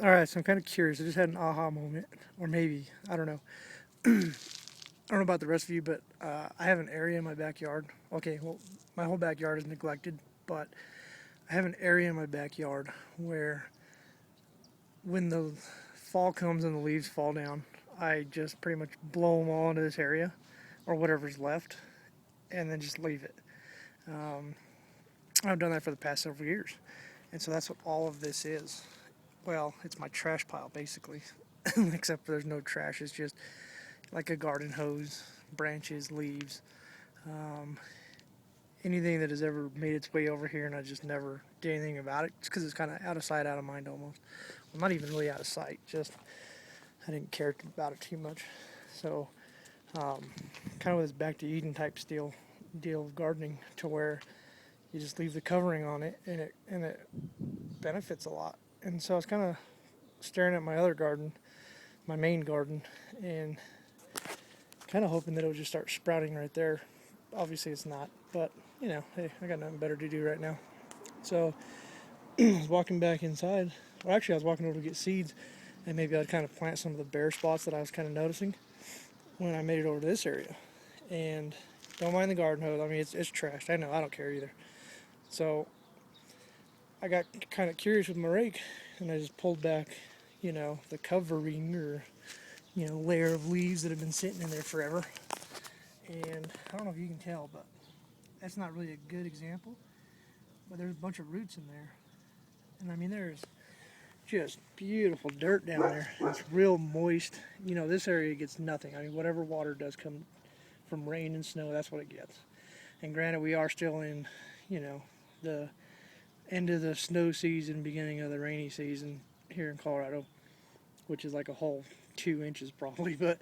All right, so I'm kind of curious. I just had an aha moment, or maybe I don't know. I don't know about the rest of you, but I have an area in my backyard. Okay, well, my whole backyard is neglected, but I have an area in my backyard where, when the fall comes and the leaves fall down, I just pretty much blow them all into this area, or whatever's left, and then just leave it. Um, I've done that for the past several years, and so that's what all of this is. Well, it's my trash pile basically, except for there's no trash. It's just like a garden hose, branches, leaves, um, anything that has ever made its way over here, and I just never did anything about it. It's because it's kind of out of sight, out of mind almost. Well, not even really out of sight, just I didn't care about it too much. So, um, kind of with this back to Eden type deal of gardening, to where you just leave the covering on it, and it benefits a lot. And so I was kind of staring at my other garden, my main garden, and kind of hoping that it would just start sprouting right there. Obviously, it's not, but hey, I got nothing better to do right now. So I was walking back inside. Well, actually, I was walking over to get seeds, and maybe I'd kind of plant some of the bare spots that I was kind of noticing when I made it over to this area. And don't mind the garden hose. I mean, it's trashed. I know. I don't care either. So I got kind of curious with my rake, and I just pulled back, the covering, or layer of leaves that have been sitting in there forever. And I don't know if you can tell, but that's not really a good example. But there's a bunch of roots in there, and I mean, there's just beautiful dirt down there. It's real moist. This area gets nothing. I mean, whatever water does come from rain and snow, that's what it gets. And granted, we are still in, the end of the snow season, beginning of the rainy season here in Colorado, which is like a whole 2 inches probably. But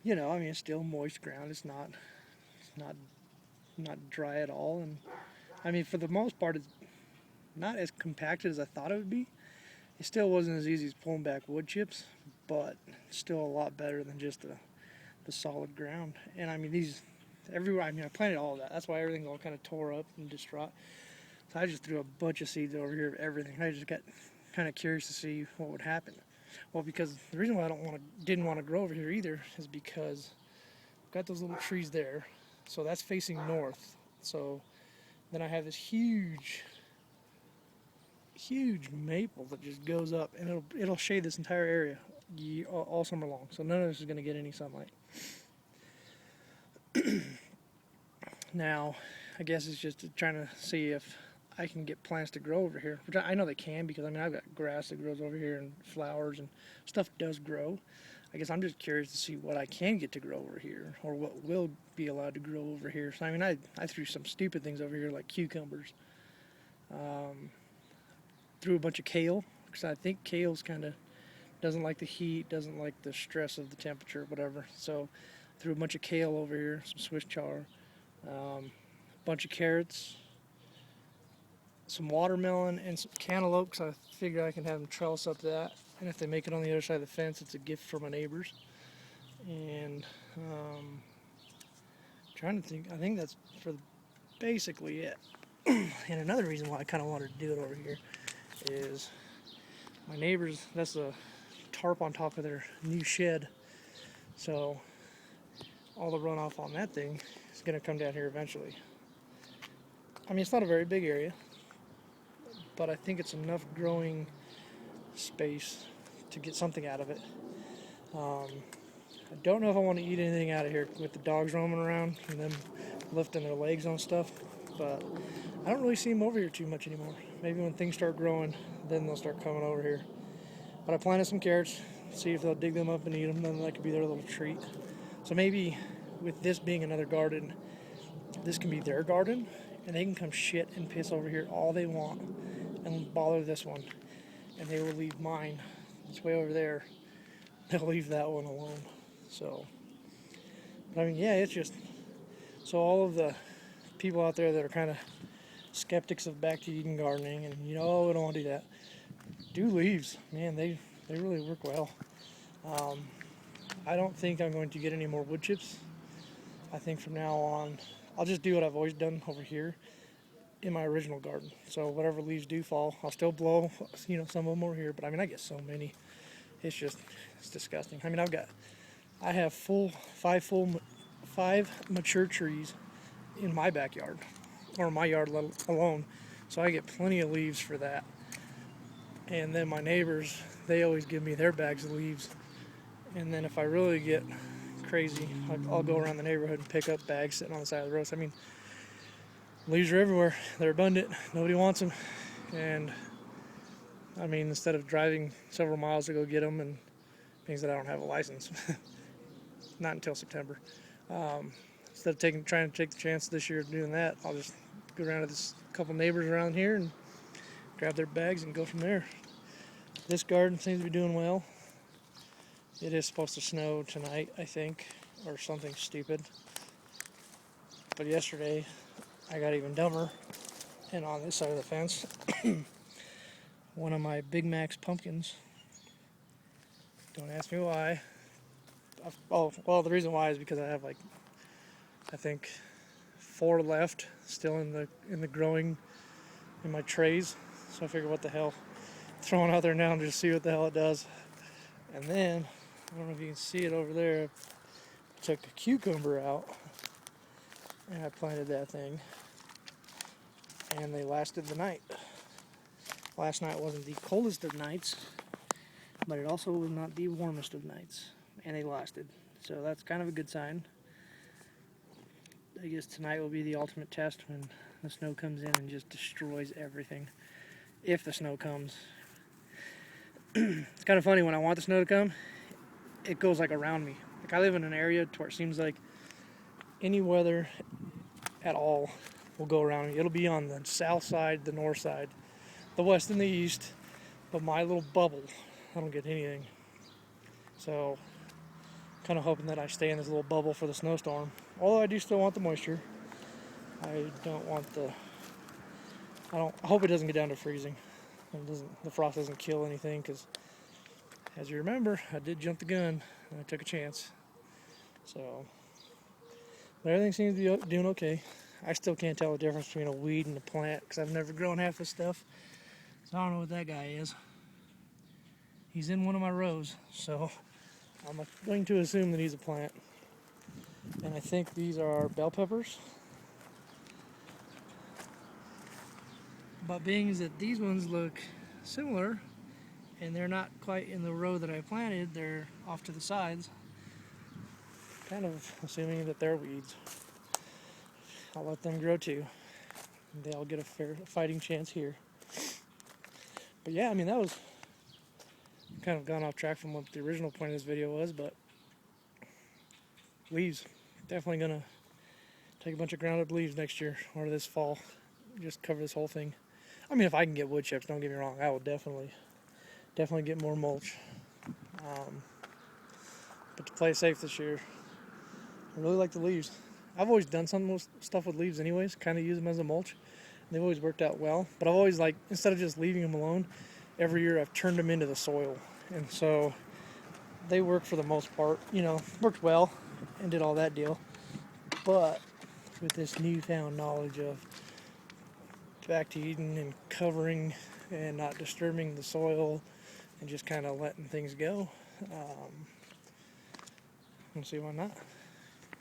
I mean, it's still moist ground. It's not dry at all. And I mean, for the most part, it's not as compacted as I thought it would be. It still wasn't as easy as pulling back wood chips, but still a lot better than just the solid ground. And I mean, everywhere, I mean, I planted all of that. That's why everything's all kind of tore up and distraught. So I just threw a bunch of seeds over here of everything. I just got kind of curious to see what would happen. Well, because the reason why I didn't want to grow over here either is because I've got those little trees there. So that's facing north. So then I have this huge maple that just goes up, and it'll shade this entire area all summer long. So none of this is going to get any sunlight. Now, I guess it's just trying to see if I can get plants to grow over here, which I know they can, because I mean, I've got grass that grows over here and flowers and stuff does grow. I guess I'm just curious to see what I can get to grow over here, or what will be allowed to grow over here. So I mean, I threw some stupid things over here like cucumbers. Threw a bunch of kale, because I think kale's kind of doesn't like the heat, doesn't like the stress of the temperature, whatever. So threw a bunch of kale over here, some Swiss chard, a bunch of carrots, some watermelon, and some cantaloupe, because I figure I can have them trellis up that. And if they make it on the other side of the fence, it's a gift for my neighbors. And trying to think, I think that's for basically it. And another reason why I kind of wanted to do it over here is my neighbors, that's a tarp on top of their new shed. So all the runoff on that thing is going to come down here eventually. I mean, it's not a very big area, but I think it's enough growing space to get something out of it. I don't know if I want to eat anything out of here with the dogs roaming around and them lifting their legs on stuff, but I don't really see them over here too much anymore. Maybe when things start growing, then they'll start coming over here. But I planted some carrots, see if they'll dig them up and eat them, then that could be their little treat. So maybe with this being another garden, this can be their garden, and they can come shit and piss over here all they want and bother this one, and they will leave mine. It's way over there. They'll leave that one alone. So, but I mean, yeah, it's just, so all of the people out there that are kind of skeptics of back to Eden gardening, and we don't want to do that, do leaves. Man, they really work well. I don't think I'm going to get any more wood chips. I think from now on, I'll just do what I've always done over here. in my original garden. So whatever leaves do fall, I'll still blow, some of them over here. But I mean, I get so many. It's disgusting. I mean, I have five mature trees in my backyard, or my yard alone. So I get plenty of leaves for that. And then my neighbors, they always give me their bags of leaves. And then if I really get crazy, I'll go around the neighborhood and pick up bags sitting on the side of the road. So, I mean, leaves are everywhere. They're abundant. Nobody wants them. And I mean, instead of driving several miles to go get them, and things that I don't have a license, not until September. Instead of trying to take the chance this year of doing that, I'll just go around to this couple neighbors around here and grab their bags and go from there. This garden seems to be doing well. It is supposed to snow tonight, I think, or something stupid. But yesterday, I got even dumber. And on this side of the fence, one of my Big Mac's pumpkins, don't ask me why. Oh, well, the reason why is because I have I think 4 left still in the growing in my trays. So I figured, what the hell, throw it out there now and just see what the hell it does. And then, I don't know if you can see it over there, I took a cucumber out and I planted that thing, and they lasted the night. Last night wasn't the coldest of nights, but it also was not the warmest of nights, and they lasted. So that's kind of a good sign. I guess tonight will be the ultimate test when the snow comes in and just destroys everything. If the snow comes. It's kind of funny, when I want the snow to come, it goes like around me. Like, I live in an area where it seems like any weather at all will go around me. It'll be on the south side, the north side, the west and the east, but my little bubble, I don't get anything. So, kind of hoping that I stay in this little bubble for the snowstorm. Although I do still want the moisture. I hope it doesn't get down to freezing. The frost doesn't kill anything, because, as you remember, I did jump the gun and I took a chance. So, but everything seems to be doing okay. I still can't tell the difference between a weed and a plant, because I've never grown half this stuff. So I don't know what that guy is. He's in one of my rows, so I'm going to assume that he's a plant. And I think these are bell peppers. But being that these ones look similar, and they're not quite in the row that I planted, they're off to the sides, kind of assuming that they're weeds. I'll let them grow too. They'll get a fair fighting chance here. But yeah, I mean, that was kind of gone off track from what the original point of this video was, but leaves. Definitely gonna take a bunch of ground up leaves next year, or this fall. Just cover this whole thing. I mean, if I can get wood chips, don't get me wrong, I will definitely get more mulch. But to play safe this year, I really like the leaves. I've always done some stuff with leaves anyways, kind of use them as a mulch. They've always worked out well, but I've always, instead of just leaving them alone, every year I've turned them into the soil. And so they work for the most part, worked well and did all that deal. But with this newfound knowledge of back to Eden and covering and not disturbing the soil and just kind of letting things go, let's see, why not?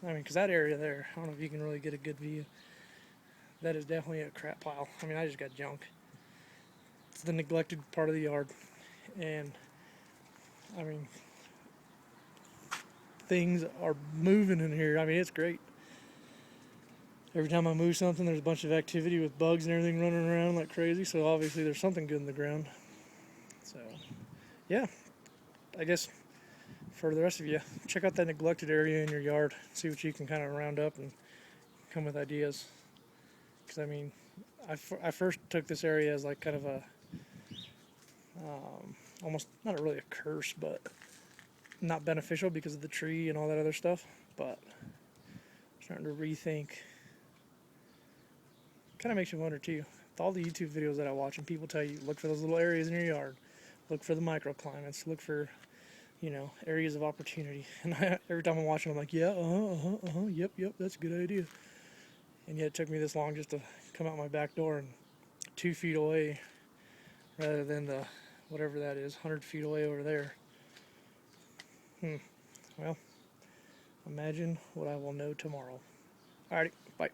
I mean, because that area there, I don't know if you can really get a good view. That is definitely a crap pile. I mean, I just got junk. It's the neglected part of the yard. And, I mean, things are moving in here. I mean, it's great. Every time I move something, there's a bunch of activity with bugs and everything running around like crazy. So obviously there's something good in the ground. So, yeah, I guess for the rest of you, check out that neglected area in your yard. See what you can kind of round up and come with ideas. Because, I mean, I first took this area as kind of a, almost not really a curse, but not beneficial because of the tree and all that other stuff. But I'm starting to rethink. Kind of makes you wonder too. With all the YouTube videos that I watch, and people tell you, look for those little areas in your yard, look for the microclimates, look for, areas of opportunity. And every time I'm watching, I'm like, yeah, yep, that's a good idea. And yet it took me this long just to come out my back door and 2 feet away rather than the whatever that is, 100 feet away over there. Well, imagine what I will know tomorrow. Alrighty, bye.